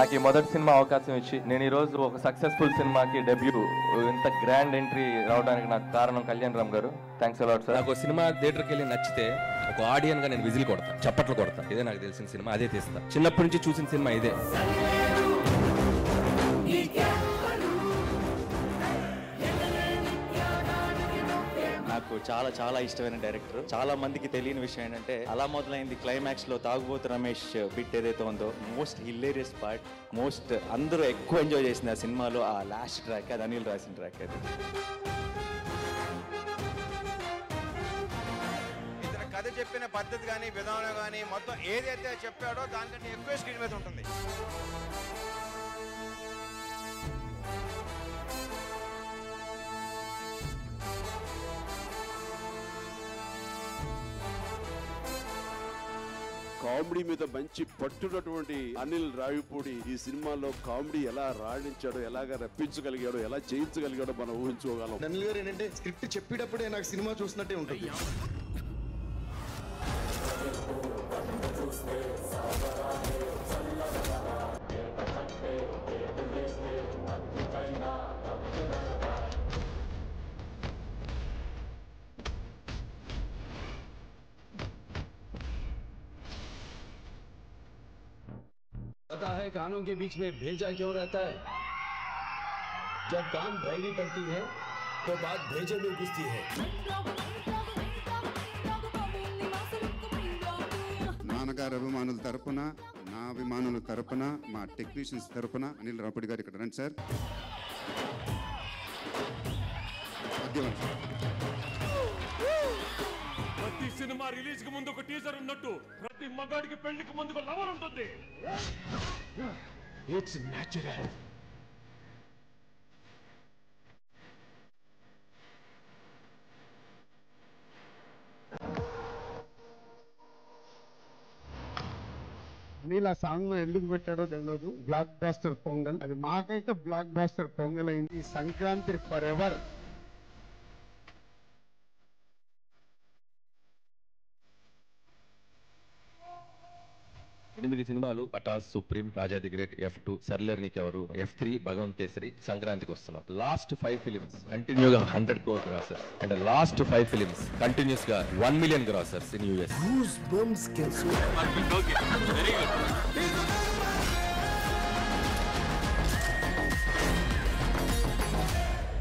నాకు ఈ మొదటి సినిమా అవకాశం ఇచ్చి నేను ఈరోజు ఒక సక్సెస్ఫుల్ సినిమాకి డెబ్యూ ఇంత గ్రాండ్ ఎంట్రీ రావడానికి నాకు కారణం కళ్యాణ్ రామ్ గారు. Thanks a lot sir. నాకు సినిమా థియేటర్కి వెళ్ళి నచ్చితే ఒక ఆడియన్ గా నేను విజిల్ కొడతా, చప్పట్లు కొడతా. ఇదే నాకు తెలిసిన సినిమా, అదే తీస్తా. చిన్నప్పటి నుంచి చూసిన సినిమా ఇదే. నాకు చాలా చాలా ఇష్టమైన డైరెక్టర్. చాలా మందికి తెలియని విషయం ఏంటంటే అలా మొదలైంది క్లైమాక్స్ లో తాగుబోతు రమేష్ బిట్ ఏదైతే ఉందో మోస్ట్ హిలేరియస్ పార్ట్, మోస్ట్ అందరూ ఎక్కువ ఎంజాయ్ చేసింది ఆ సినిమాలో ఆ లాస్ట్ ట్రాక్. అది అనిల్ రాసిన ట్రాక్. అది ఇతను కథ చెప్పిన పద్ధతి కానీ విధానం కానీ మొత్తం ఏదైతే చెప్పాడో దానికంటే ఎక్కువ స్క్రీన్ మీద ఉంటుంది. కామెడీ మీద మంచి పట్టునటువంటి అనిల్ రావిపూడి ఈ సినిమాలో కామెడీ ఎలా రాణించాడో, ఎలాగా రప్పించగలిగాడో, ఎలా చేయించగలిగాడో మనం ఊహించుకోగలం. అనిల్ గారు ఏంటంటే స్క్రిప్ట్ చెప్పేటప్పుడే నాకు సినిమా చూసినట్టే ఉంటుంది. पता है कानों के बीच में भेजा क्यों रहता है? जब कान भैली करती है तो बात भेजे में घुसती है. నాన్నగారు అభిమానుల తరపున, నా అభిమానుల తరపున, మా టెక్నీషియన్స్ తరపున అనిల్ రావిపూడి గారు ఇక్కడ రండి సార్. ప్రతి సినిమా రిలీజ్ కి ముందు ఒక టీజర్ ఉన్నట్టు ప్రతి మగాడికి పెళ్లికి ముందు ఒక లవర్ ఉంటుంది. It's natural. అనిల్ ఆ సాంగ్ ఎందుకు పెట్టాడో తెలియదు. బ్లాక్ బాస్టర్ పొంగల్, అది మాకైతే బ్లాక్ బాస్టర్ పొంగల్ అయింది. Sankranti forever. ఎనిమిది సినిమాలు Pataas, Supreme, Raja the great, F2, Sarileru Neekevvaru, F3, Bhagavanth kesari, సంక్రాంతికి వస్తున్నాం. లాస్ట్ 5 ఫిలిమ్స్ కంటిన్యూగా 100 crore grossers and last 5 films continuous గా 1 million గ్రాసర్స్ ఇన్ US.